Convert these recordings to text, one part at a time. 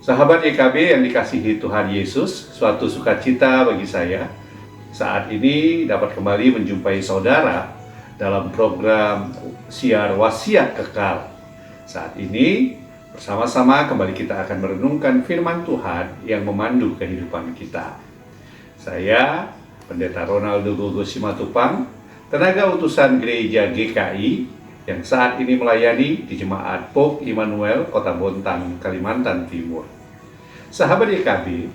Sahabat YKB yang dikasihi Tuhan Yesus, suatu sukacita bagi saya saat ini dapat kembali menjumpai saudara dalam program Siar Wasiat Kekal. Saat ini bersama-sama kembali kita akan merenungkan firman Tuhan yang memandu kehidupan kita. Saya, Pendeta Ronaldo Gogo Simatupang, tenaga utusan Gereja GKI yang saat ini melayani di Jemaat Pope Immanuel, Kota Bontang, Kalimantan Timur. Sahabat YKB,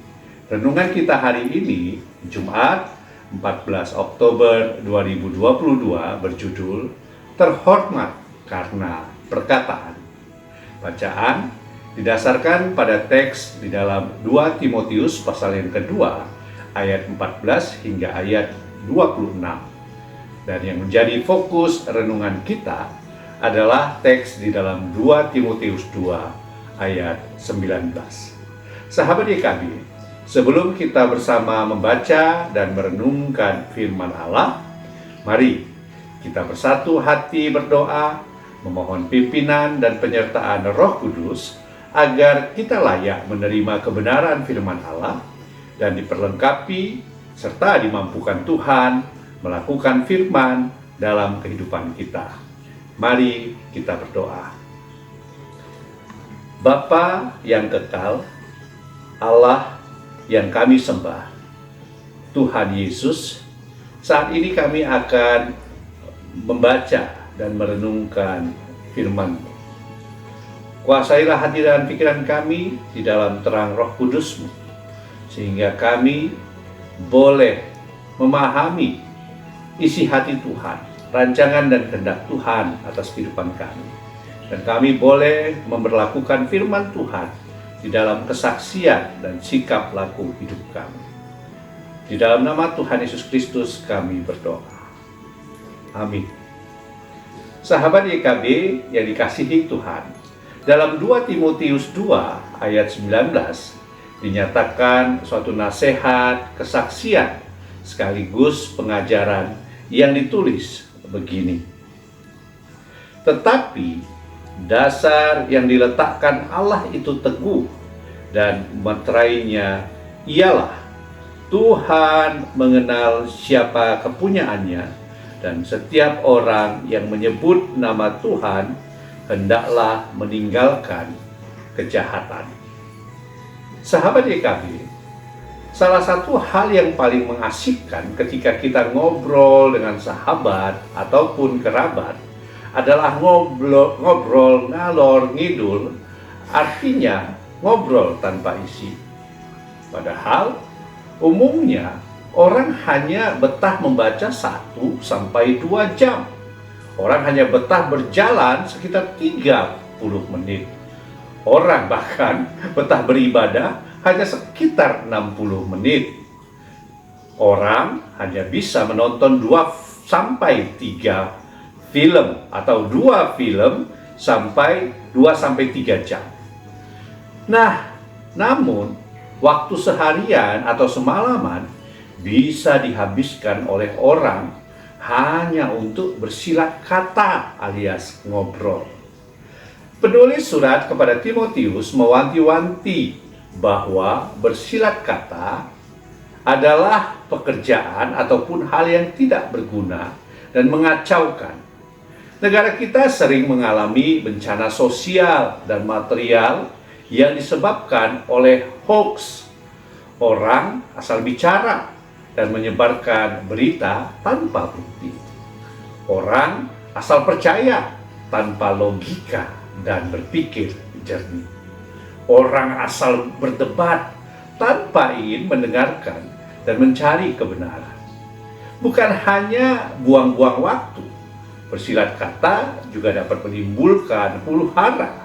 renungan kita hari ini, Jumat 14 Oktober 2022 berjudul Terhormat Karena Perkataan. Bacaan didasarkan pada teks di dalam 2 Timotius pasal yang kedua, ayat 14 hingga ayat 26. Dan yang menjadi fokus renungan kita adalah teks di dalam 2 Timotius 2 ayat 19. Sahabat YKB, sebelum kita bersama membaca dan merenungkan firman Allah, mari kita bersatu hati berdoa, memohon pimpinan dan penyertaan Roh Kudus agar kita layak menerima kebenaran firman Allah dan diperlengkapi serta dimampukan Tuhan melakukan firman dalam kehidupan kita. Mari kita berdoa. Bapa yang kekal, Allah yang kami sembah, Tuhan Yesus, saat ini kami akan membaca dan merenungkan firman-Mu. Kuasailah hati dan pikiran kami di dalam terang Roh Kudus-Mu, sehingga kami boleh memahami isi hati Tuhan, rancangan dan kehendak Tuhan atas kehidupan kami. Dan kami boleh memberlakukan firman Tuhan di dalam kesaksian dan sikap laku hidup kami. Di dalam nama Tuhan Yesus Kristus kami berdoa. Amin. Sahabat YKB yang dikasihi Tuhan, dalam 2 Timotius 2 ayat 19 dinyatakan suatu nasihat, kesaksian, sekaligus pengajaran yang ditulis begini. Tetapi dasar yang diletakkan Allah itu teguh, dan meterainya ialah Tuhan mengenal siapa kepunyaannya, dan setiap orang yang menyebut nama Tuhan hendaklah meninggalkan kejahatan. Sahabat YKB, salah satu hal yang paling mengasihkan ketika kita ngobrol dengan sahabat ataupun kerabat adalah ngobrol ngalor ngidul, artinya ngobrol tanpa isi. Padahal umumnya orang hanya betah membaca 1 sampai 2 jam. Orang hanya betah berjalan sekitar 30 menit. Orang bahkan betah beribadah hanya sekitar 60 menit. Orang hanya bisa menonton 2 sampai 3 film atau 2 film sampai 2 sampai 3 jam. Nah, namun waktu seharian atau semalaman bisa dihabiskan oleh orang hanya untuk bersilat kata alias ngobrol. Penulis surat kepada Timotius mewanti-wanti bahwa bersilat kata adalah pekerjaan ataupun hal yang tidak berguna dan mengacaukan. Negara kita sering mengalami bencana sosial dan material yang disebabkan oleh hoax. Orang asal bicara dan menyebarkan berita tanpa bukti. Orang asal percaya tanpa logika dan berpikir jernih. Orang asal berdebat tanpa ingin mendengarkan dan mencari kebenaran. Bukan hanya buang-buang waktu, bersilat kata juga dapat menimbulkan huru-hara.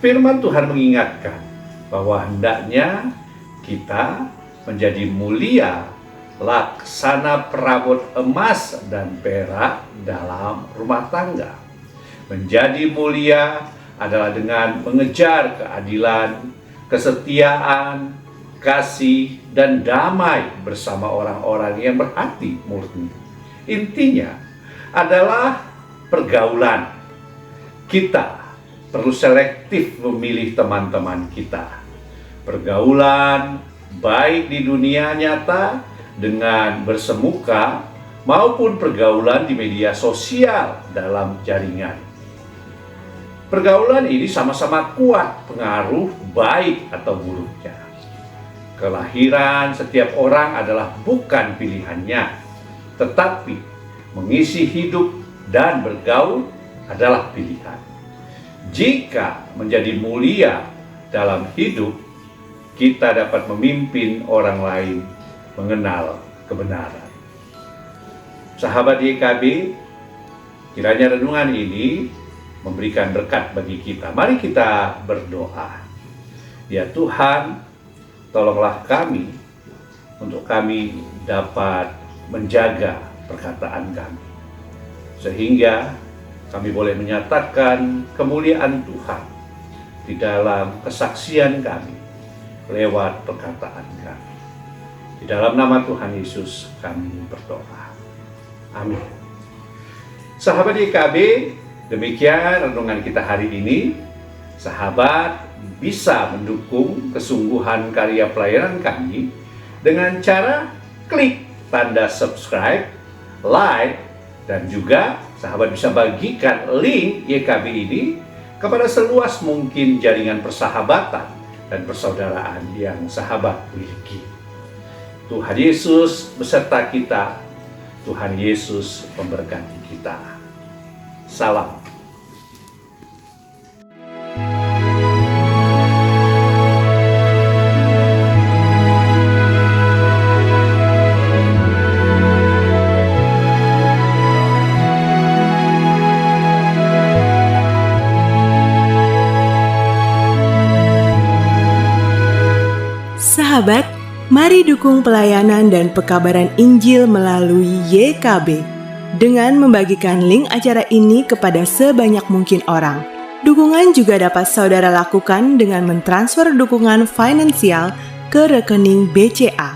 Firman Tuhan mengingatkan bahwa hendaknya kita menjadi mulia laksana perabot emas dan perak dalam rumah tangga. Menjadi mulia adalah dengan mengejar keadilan, kesetiaan, kasih, dan damai bersama orang-orang yang berhati murni. Intinya adalah pergaulan. Kita perlu selektif memilih teman-teman kita. pergaulan baik di dunia nyata dengan bersemuka maupun pergaulan di media sosial dalam jaringan. Pergaulan ini sama-sama kuat pengaruh baik atau buruknya. Kelahiran setiap orang adalah bukan pilihannya, tetapi mengisi hidup dan bergaul adalah pilihan. Jika menjadi mulia dalam hidup, kita dapat memimpin orang lain mengenal kebenaran. Sahabat YKB, kiranya renungan ini memberikan berkat bagi kita. Mari kita berdoa. Ya Tuhan, tolonglah kami untuk kami dapat menjaga perkataan kami, sehingga kami boleh menyatakan kemuliaan Tuhan di dalam kesaksian kami lewat perkataan kami. Di dalam nama Tuhan Yesus kami berdoa. Amin. Sahabat YKB, demikian renungan kita hari ini. Sahabat bisa mendukung kesungguhan karya pelayanan kami dengan cara klik tanda subscribe, like, dan juga sahabat bisa bagikan link YKB ini kepada seluas mungkin jaringan persahabatan dan persaudaraan yang sahabat miliki. Tuhan Yesus beserta kita. Tuhan Yesus memberkati kita. Salam. Sahabat, mari dukung pelayanan dan pekabaran Injil melalui YKB dengan membagikan link acara ini kepada sebanyak mungkin orang. Dukungan juga dapat saudara lakukan dengan mentransfer dukungan finansial ke rekening BCA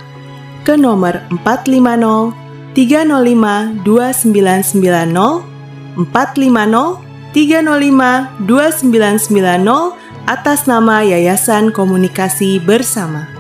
ke nomor 450 305 2990 450 305 2990 atas nama Yayasan Komunikasi Bersama.